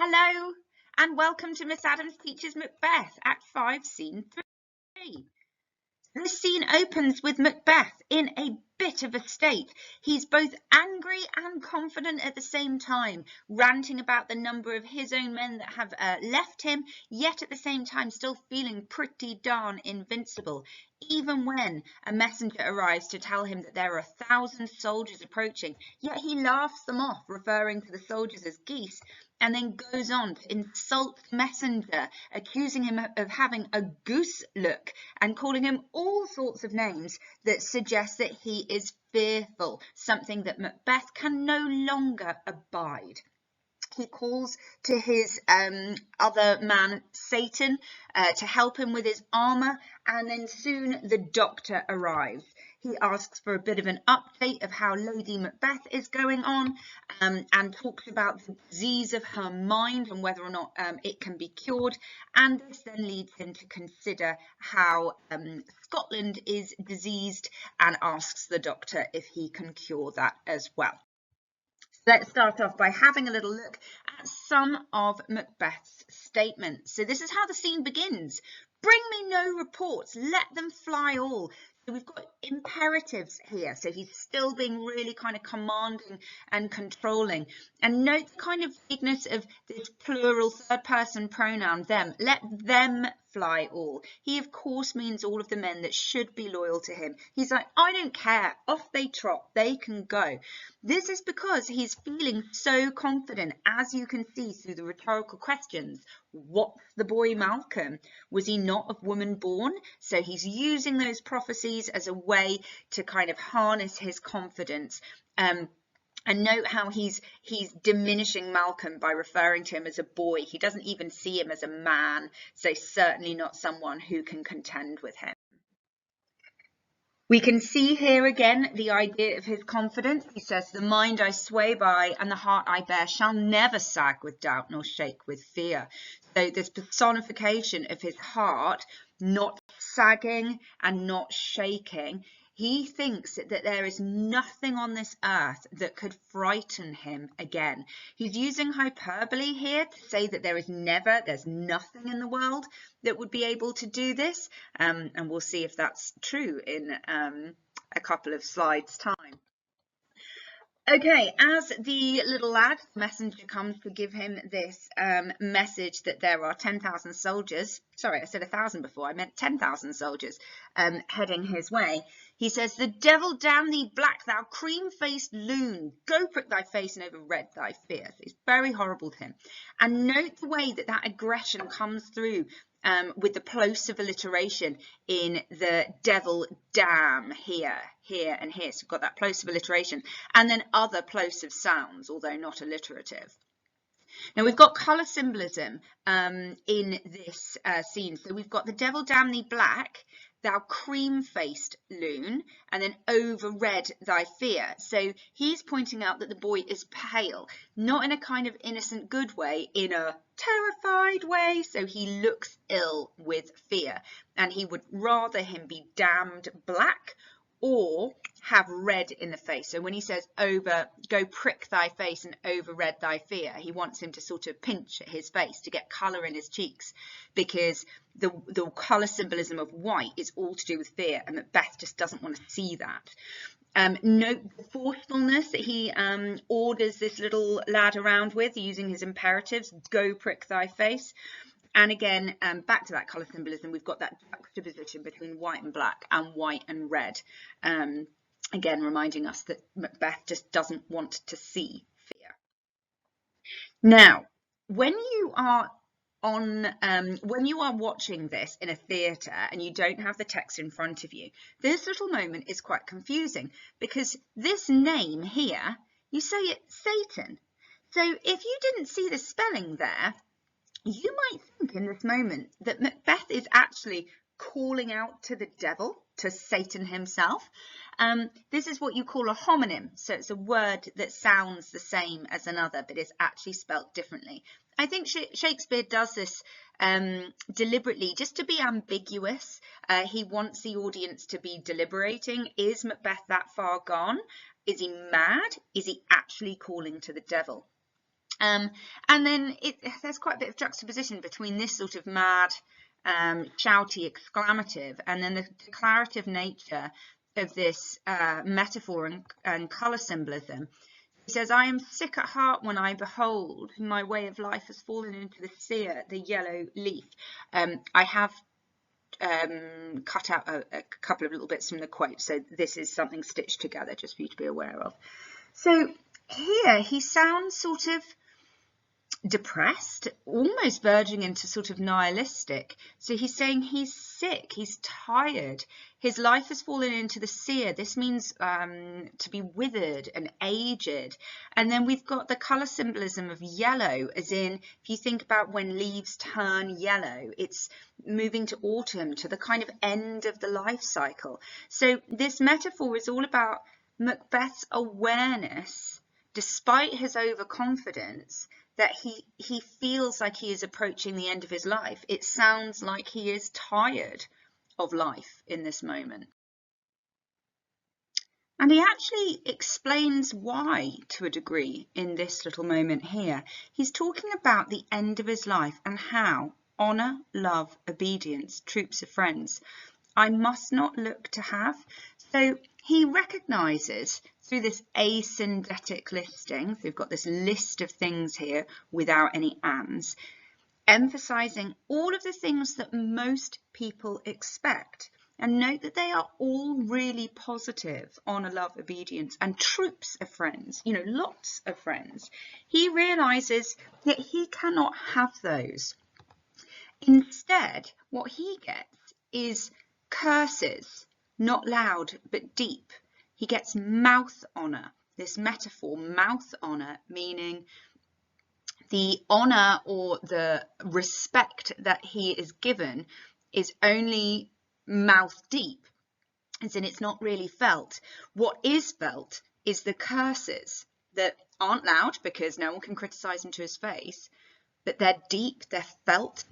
Hello and welcome to Miss Adams Teaches Macbeth, Act 5, Scene 3. This scene opens with Macbeth in a bit of a state. He's both angry and confident at the same time, ranting about the number of his own men that have left him, yet at the same time still feeling pretty darn invincible, even when a messenger arrives to tell him that there are 1,000 soldiers approaching, yet he laughs them off, referring to the soldiers as geese, and then goes on to insult the messenger, accusing him of having a goose look and calling him all sorts of names that suggest that he is fearful, something that Macbeth can no longer abide. He calls to his other man, Satan, to help him with his armour, and then soon the doctor arrives. He asks for a bit of an update of how Lady Macbeth is going on, and talks about the disease of her mind and whether or not it can be cured. And this then leads him to consider how Scotland is diseased and asks the doctor if he can cure that as well. Let's start off by having a little look at some of Macbeth's statements. So this is how the scene begins. Bring me no reports, let them fly all. So we've got imperatives here. So he's still being really kind of commanding and controlling. And note the kind of vagueness of this plural third person pronoun, them. Let them fly all. He, of course, means all of the men that should be loyal to him. He's like, I don't care. Off they trot. They can go. This is because he's feeling so confident, as you can see through the rhetorical questions. What's the boy Malcolm? Was he not of woman born? So he's using those prophecies as a way to kind of harness his confidence. And note how he's diminishing Malcolm by referring to him as a boy. He doesn't even see him as a man, so certainly not someone who can contend with him. We can see here again the idea of his confidence. He says, the mind I sway by and the heart I bear shall never sag with doubt nor shake with fear. So this personification of his heart not sagging and not shaking. He thinks that there is nothing on this earth that could frighten him again. He's using hyperbole here to say that there's nothing in the world that would be able to do this. And we'll see if that's true in a couple of slides' time. Okay, as the little lad, messenger, comes to give him this message that there are 10,000 soldiers, sorry, I said 1,000 before, I meant 10,000 soldiers heading his way. He says, the devil damn thee black, thou cream-faced loon, go prick thy face and over-red thy fear. So it's very horrible to him. And note the way that that aggression comes through with the plosive alliteration in the devil damn here, and here. So we've got that plosive alliteration, and then other plosive sounds, although not alliterative. Now we've got colour symbolism in this scene. So we've got the devil damn thee black, thou cream-faced loon, and then over-red thy fear. So he's pointing out that the boy is pale, not in a kind of innocent good way, in a terrified way. So he looks ill with fear, and he would rather him be damned black or have red in the face. So when he says go prick thy face and over red thy fear, he wants him to sort of pinch at his face to get colour in his cheeks, because the colour symbolism of white is all to do with fear, and Macbeth just doesn't want to see that. Note the forcefulness that he orders this little lad around with, using his imperatives, go prick thy face. And again, back to that colour symbolism, we've got that juxtaposition between white and black and white and red. Again, reminding us that Macbeth just doesn't want to see fear. Now, when you are watching this in a theatre and you don't have the text in front of you, this little moment is quite confusing, because this name here, you say it's Satan. So if you didn't see the spelling there, you might think in this moment that Macbeth is actually calling out to the devil, to Satan himself. This is what you call a homonym. So it's a word that sounds the same as another, but is actually spelt differently. I think Shakespeare does this deliberately, just to be ambiguous. He wants the audience to be deliberating. Is Macbeth that far gone? Is he mad? Is he actually calling to the devil? And then there's quite a bit of juxtaposition between this sort of mad, shouty exclamative and then the declarative nature of this metaphor and colour symbolism. He says, I am sick at heart when I behold my way of life has fallen into the sere, the yellow leaf. I have cut out a couple of little bits from the quote, so this is something stitched together just for you to be aware of. So here he sounds sort of depressed, almost verging into sort of nihilistic. So he's saying he's sick, he's tired, his life has fallen into the sere. This means to be withered and aged. And then we've got the colour symbolism of yellow, as in, if you think about when leaves turn yellow, it's moving to autumn, to the kind of end of the life cycle. So this metaphor is all about Macbeth's awareness, despite his overconfidence, that he feels like he is approaching the end of his life. It sounds like he is tired of life in this moment. And he actually explains why to a degree in this little moment here. He's talking about the end of his life and how honour, love, obedience, troops of friends, I must not look to have. So he recognises through this asyndetic listing, so we've got this list of things here without any ands, emphasising all of the things that most people expect. And note that they are all really positive: honour, love, obedience, and troops of friends, you know, lots of friends. He realises that he cannot have those. Instead, what he gets is curses, not loud but deep. He gets mouth honour, this metaphor, mouth honour, meaning the honour or the respect that he is given is only mouth deep, as in it's not really felt. What is felt is the curses that aren't loud because no one can criticise him to his face, but they're deep, they're felt.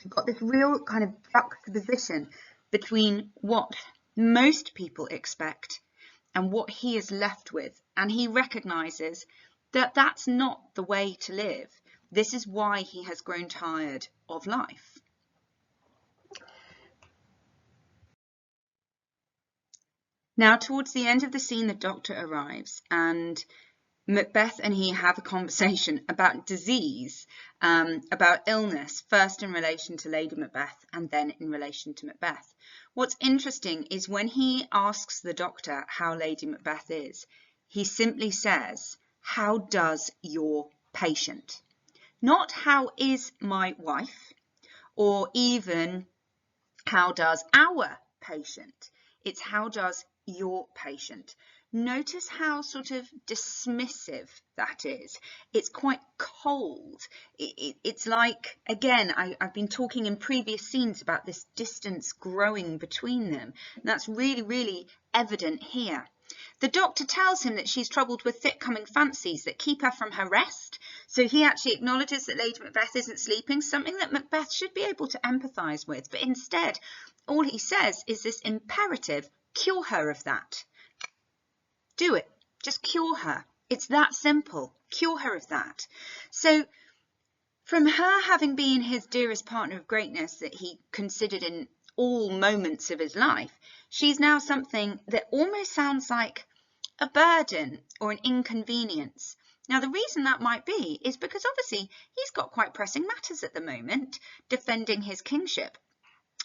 You've got this real kind of juxtaposition between what most people expect and what he is left with, and he recognises that that's not the way to live. This is why he has grown tired of life. Now, towards the end of the scene, the doctor arrives and Macbeth and he have a conversation about disease, about illness, first in relation to Lady Macbeth and then in relation to Macbeth. What's interesting is when he asks the doctor how Lady Macbeth is, he simply says, "How does your patient?" Not "how is my wife?" or even "how does our patient?" It's "how does your patient?" Notice how sort of dismissive that is. It's quite cold. It's like, again, I've been talking in previous scenes about this distance growing between them. And that's really, really evident here. The doctor tells him that she's troubled with thick-coming fancies that keep her from her rest. So he actually acknowledges that Lady Macbeth isn't sleeping, something that Macbeth should be able to empathise with. But instead, all he says is this imperative: cure her of that. Do it. Just cure her. It's that simple. Cure her of that. So from her having been his dearest partner of greatness that he considered in all moments of his life, she's now something that almost sounds like a burden or an inconvenience. Now, the reason that might be is because obviously he's got quite pressing matters at the moment, defending his kingship.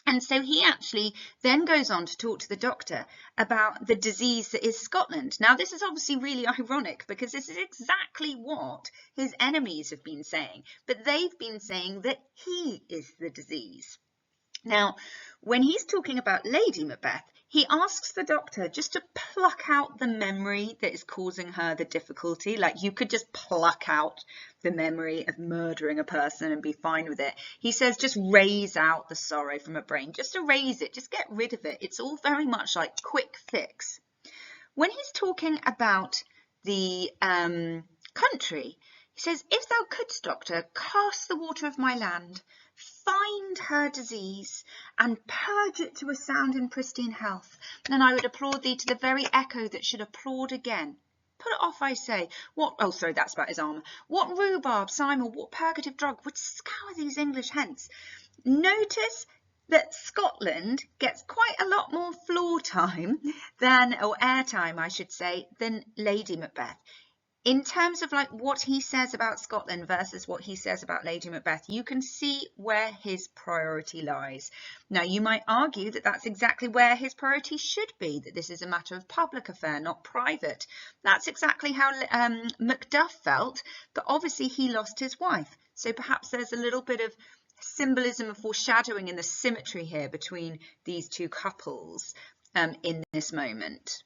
And so he actually then goes on to talk to the doctor about the disease that is Scotland. Now, this is obviously really ironic because this is exactly what his enemies have been saying, but they've been saying that he is the disease. Now, when he's talking about Lady Macbeth, he asks the doctor just to pluck out the memory that is causing her the difficulty. Like, you could just pluck out the memory of murdering a person and be fine with it. He says just raise out the sorrow from her brain, just erase it, just get rid of it. It's all very much like quick fix. When he's talking about the country, he says, if thou couldst, doctor, cast the water of my land, find her disease and purge it to a sound and pristine health, then I would applaud thee to the very echo that should applaud again. put it off, I say. What, oh, sorry, that's about his armour. What rhubarb, Simon, what purgative drug would scour these English hence? Notice that Scotland gets quite a lot more floor time than, or airtime, I should say, than Lady Macbeth. In terms of like what he says about Scotland versus what he says about Lady Macbeth, you can see where his priority lies. Now, you might argue that that's exactly where his priority should be, that this is a matter of public affair, not private. That's exactly how Macduff felt, but obviously he lost his wife. So perhaps there's a little bit of symbolism and foreshadowing in the symmetry here between these two couples in this moment.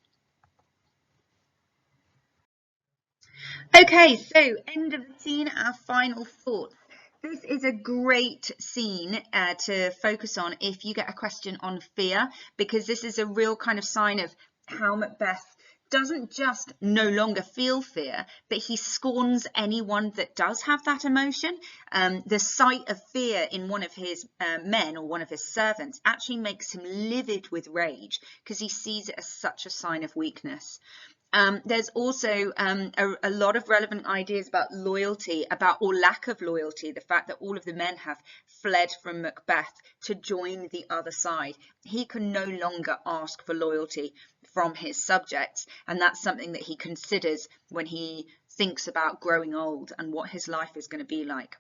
Okay, so end of the scene, our final thoughts. This is a great scene to focus on if you get a question on fear, because this is a real kind of sign of how Macbeth doesn't just no longer feel fear, but he scorns anyone that does have that emotion. The sight of fear in one of his men or one of his servants actually makes him livid with rage because he sees it as such a sign of weakness. There's also a lot of relevant ideas about loyalty, about or lack of loyalty, the fact that all of the men have fled from Macbeth to join the other side. He can no longer ask for loyalty from his subjects, and that's something that he considers when he thinks about growing old and what his life is going to be like.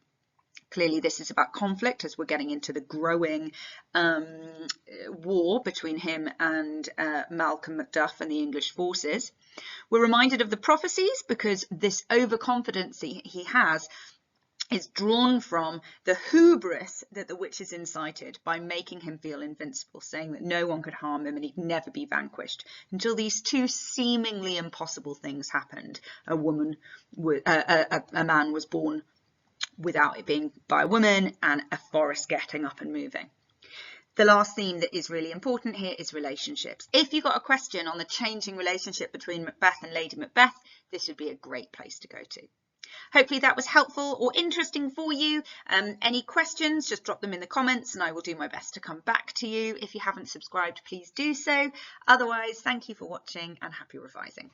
Clearly, this is about conflict as we're getting into the growing war between him and Malcolm Macduff and the English forces. We're reminded of the prophecies because this overconfidence he has is drawn from the hubris that the witches incited by making him feel invincible, saying that no one could harm him and he'd never be vanquished, until these two seemingly impossible things happened. A man was born without it being by a woman, and a forest getting up and moving. The last theme that is really important here is relationships. If you've got a question on the changing relationship between Macbeth and Lady Macbeth, this would be a great place to go to. Hopefully that was helpful or interesting for you. Any questions, just drop them in the comments and I will do my best to come back to you. If you haven't subscribed, please do so. Otherwise, thank you for watching and happy revising.